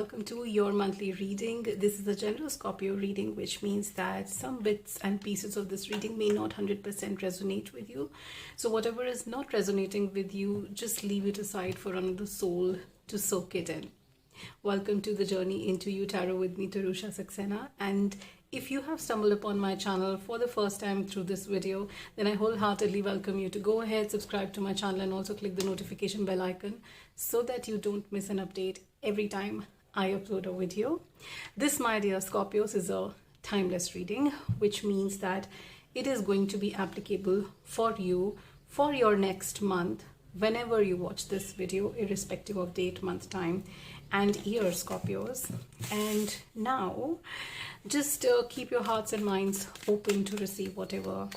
welcome to your monthly reading. This is a general Scorpio reading, which means that some bits and pieces of this reading may not 100% resonate with you. So whatever is not resonating with you, just leave it aside for another soul to soak it in. Welcome to the journey into you tarot with me, Tarusha Saxena. And if you have stumbled upon my channel for the first time through this video, then I wholeheartedly welcome you to go ahead, subscribe to my channel, and also click the notification bell icon so that you don't miss an update every time I upload a video. This, my dear Scorpios, is a timeless reading, which means that it is going to be applicable for you for your next month, whenever you watch this video, irrespective of date, month, time, and year, Scorpios. And now, just keep your hearts and minds open to receive whatever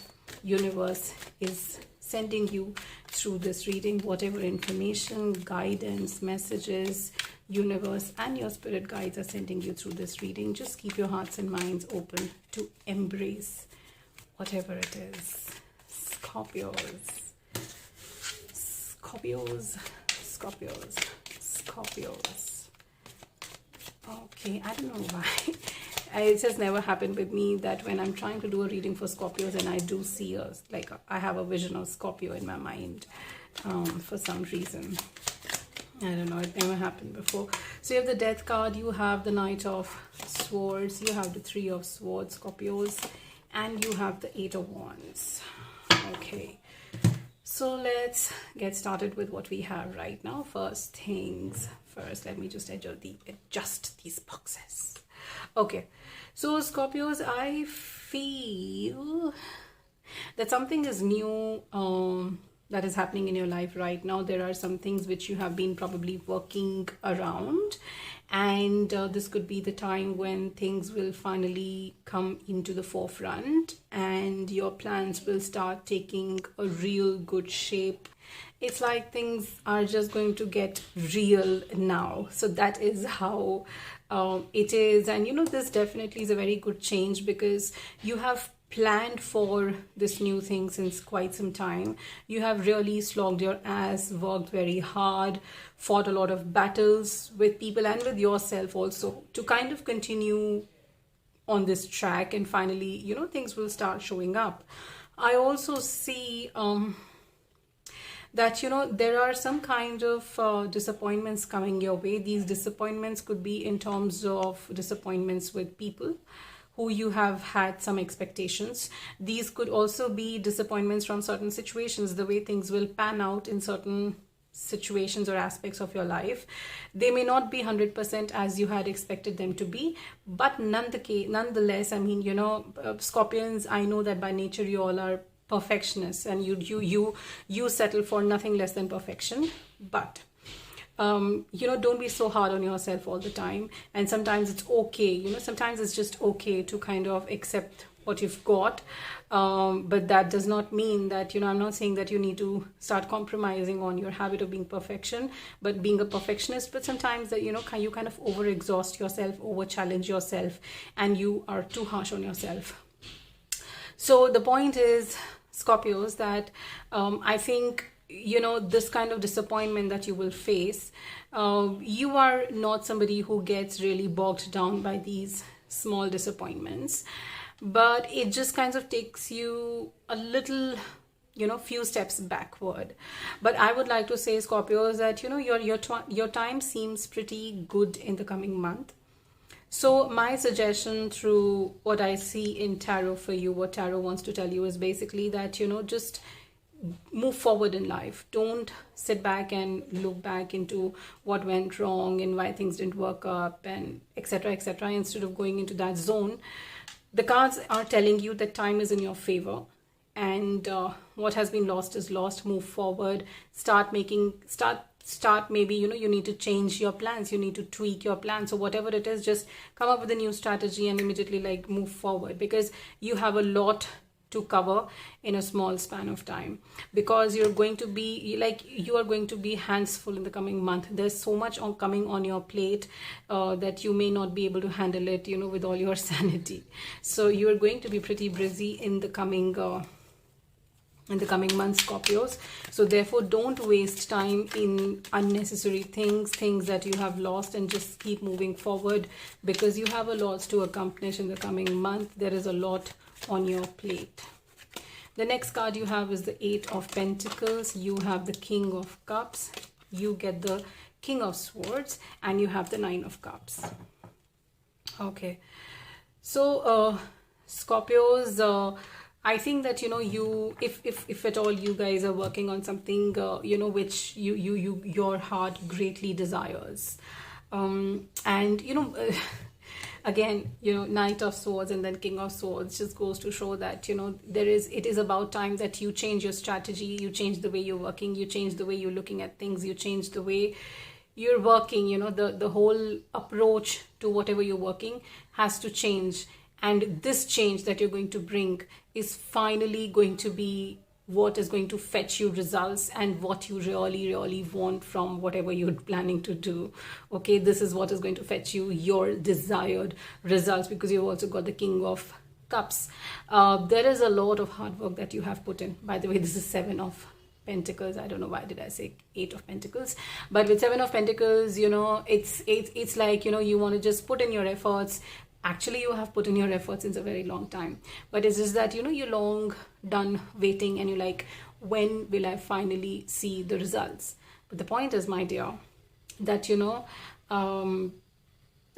universe is sending you through this reading, whatever information, guidance, messages, universe and your spirit guides are sending you through this reading. Just keep your hearts and minds open to embrace whatever it is. Scorpios, Scorpios, Scorpios, Scorpios. Okay, I don't know why. It just never happened with me that when I'm trying to do a reading for Scorpios and I do see I have a vision of Scorpio in my mind for some reason. I don't know, it never happened before. So you have the Death card, you have the Knight of Swords, you have the Three of Swords, Scorpios, and you have the Eight of Wands. Okay, so let's get started with what we have right now. First things first, let me just adjust these boxes. Okay, so Scorpios, I feel that something is new that is happening in your life right now. There are some things which you have been probably working around, and this could be the time when things will finally come into the forefront and your plans will start taking a real good shape. It's like things are just going to get real now. So that is how it is. And you know, this definitely is a very good change because you have planned for this new thing since quite some time. You have really slogged your ass, worked very hard, fought a lot of battles with people and with yourself also to kind of continue on this track, and finally, you know, things will start showing up. I also see that, you know, there are some kind of disappointments coming your way. These disappointments could be in terms of disappointments with people who you have had some expectations. These could also be disappointments from certain situations, the way things will pan out in certain situations or aspects of your life. They may not be 100% as you had expected them to be, but nonetheless, I mean, you know, Scorpions, I know that by nature you all are perfectionists and you settle for nothing less than perfection. But you know, don't be so hard on yourself all the time. And sometimes it's okay, you know, sometimes it's just okay to kind of accept what you've got. But that does not mean that, you know, I'm not saying that you need to start compromising on your habit of being perfection, but being a perfectionist. But sometimes that, you know, you kind of over exhaust yourself, over challenge yourself, and you are too harsh on yourself. So the point is, Scorpios, that I think, you know, this kind of disappointment that you will face, you are not somebody who gets really bogged down by these small disappointments, but it just kind of takes you a little, you know, few steps backward. But I would like to say, Scorpios, that, you know, your time seems pretty good in the coming month. So my suggestion through what I see in tarot for you, what tarot wants to tell you, is basically that, you know, just move forward in life. Don't sit back and look back into what went wrong and why things didn't work up and etc, etc. Instead of going into that zone, the cards are telling you that time is in your favor, and what has been lost is lost. Move forward, start maybe, you know, you need to change your plans, you need to tweak your plans. So whatever it is, just come up with a new strategy and immediately like move forward, because you have a lot to cover in a small span of time, because you're going to be you are going to be hands full in the coming month. There's so much coming on your plate that you may not be able to handle it, you know, with all your sanity. So you're going to be pretty busy in the coming in the coming months, Scorpios. So therefore, don't waste time in unnecessary things that you have lost, and just keep moving forward, because you have a lot to accomplish in the coming month. There is a lot on your plate. The next card you have is the Eight of Pentacles. You have the King of Cups. You get the King of Swords, and you have the Nine of Cups. Okay. So, Scorpios, I think that, you know, you, if at all you guys are working on something, you know, which your heart greatly desires, and you know, again, you know, Knight of Swords and then King of Swords just goes to show that, you know, it is about time that you change your strategy, you change the way you're working, you change the way you're looking at things, you change the way you're working. You know, the whole approach to whatever you're working has to change. And this change that you're going to bring is finally going to be what is going to fetch you results, and what you really want from whatever you're planning to do. Okay, this is what is going to fetch you your desired results, because you've also got the King of Cups. There is a lot of hard work that you have put in. By the way, this is Seven of Pentacles. I don't know why did I say Eight of Pentacles, but with Seven of Pentacles, you know, it's like, you know, you want to just put in your efforts. Actually, you have put in your efforts since a very long time, but it's just that, you know, you're long done waiting, and you're like, when will I finally see the results? But the point is, my dear, that, you know,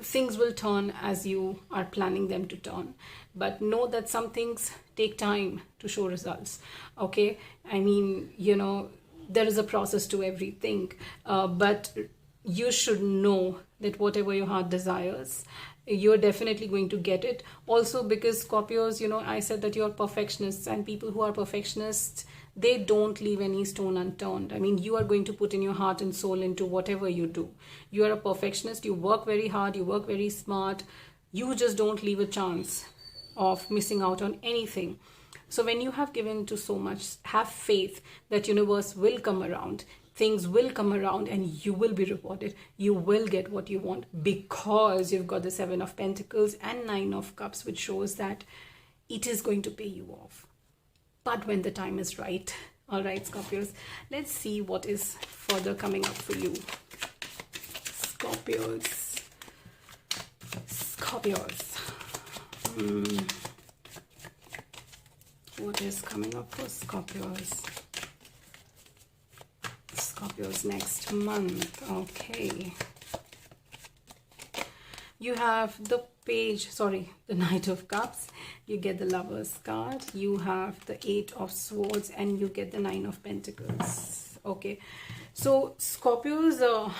things will turn as you are planning them to turn. But know that some things take time to show results. Okay, I mean, you know, there is a process to everything, but you should know that whatever your heart desires, you're definitely going to get it. Also, because Scorpios, you know, I said that you're perfectionists, and people who are perfectionists, they don't leave any stone unturned. I mean, you are going to put in your heart and soul into whatever you do. You are a perfectionist. You work very hard. You work very smart. You just don't leave a chance of missing out on anything. So when you have given to so much, have faith that universe will come around. Things will come around, and you will be rewarded. You will get what you want, because you've got the Seven of Pentacles and Nine of Cups, which shows that it is going to pay you off. But when the time is right. All right, Scorpios, let's see what is further coming up for you. Scorpios. What is coming up for Scorpios? Scorpios next month. Okay, you have the Knight of Cups, you get the Lover's card, you have the Eight of Swords, and you get the Nine of Pentacles. Okay, so Scorpios,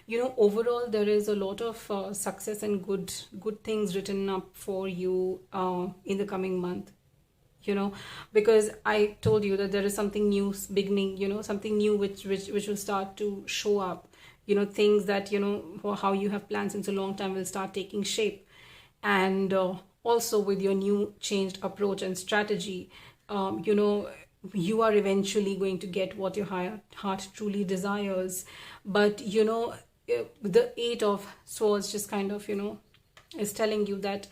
you know, overall there is a lot of success and good things written up for you in the coming month. You know, because I told you that there is something new beginning, you know, something new which will start to show up. You know, things that, you know, for how you have planned since a long time will start taking shape. And also with your new changed approach and strategy, you know, you are eventually going to get what your heart truly desires. But, you know, the Eight of Swords just kind of, you know, is telling you that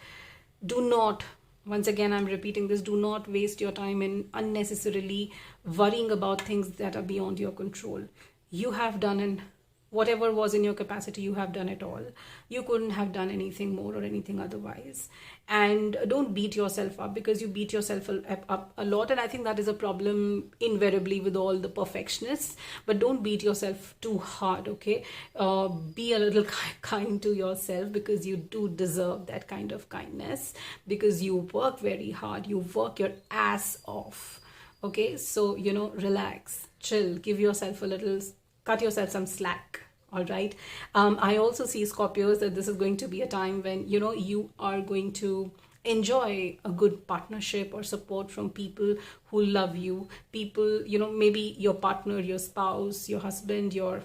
do not, once again, I'm repeating this, do not waste your time in unnecessarily worrying about things that are beyond your control. You have done, and whatever was in your capacity, you have done it all. You couldn't have done anything more or anything otherwise. And don't beat yourself up, because you beat yourself up a lot. And I think that is a problem invariably with all the perfectionists. But don't beat yourself too hard, okay? Be a little kind to yourself, because you do deserve that kind of kindness, because you work very hard. You work your ass off, okay? So, you know, relax, chill, give yourself a little, cut yourself some slack. All right. I also see, Scorpios, that this is going to be a time when, you know, you are going to enjoy a good partnership or support from people who love you. People, you know, maybe your partner, your spouse, your husband, your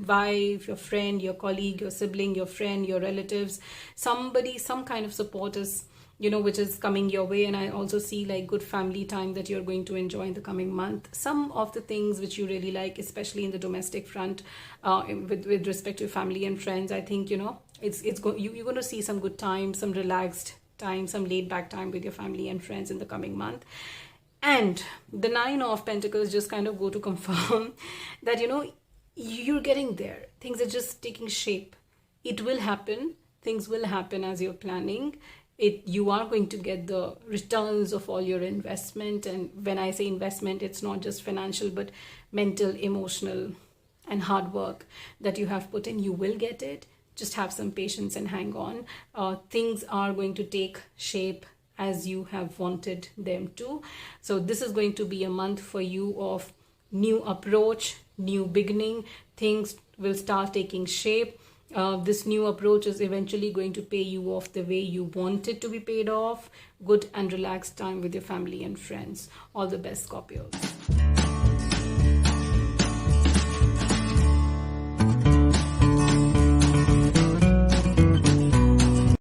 wife, your friend, your colleague, your sibling, your friend, your relatives, somebody, some kind of support is, you know, which is coming your way. And I also see like good family time that you're going to enjoy in the coming month. Some of the things which you really like, especially in the domestic front, with respect to family and friends, I think, you know, you're going to see some good time, some relaxed time, some laid back time with your family and friends in the coming month. And the Nine of Pentacles just kind of go to confirm that, you know, you're getting there. Things are just taking shape. It will happen. Things will happen as you're planning. You are going to get the returns of all your investment. And when I say investment, it's not just financial, but mental, emotional, and hard work that you have put in. You will get it. Just have some patience and hang on. Things are going to take shape as you have wanted them to. So this is going to be a month for you of new approach, new beginning. Things will start taking shape. This new approach is eventually going to pay you off the way you want it to be paid off. Good and relaxed time with your family and friends. All the best, Scorpios.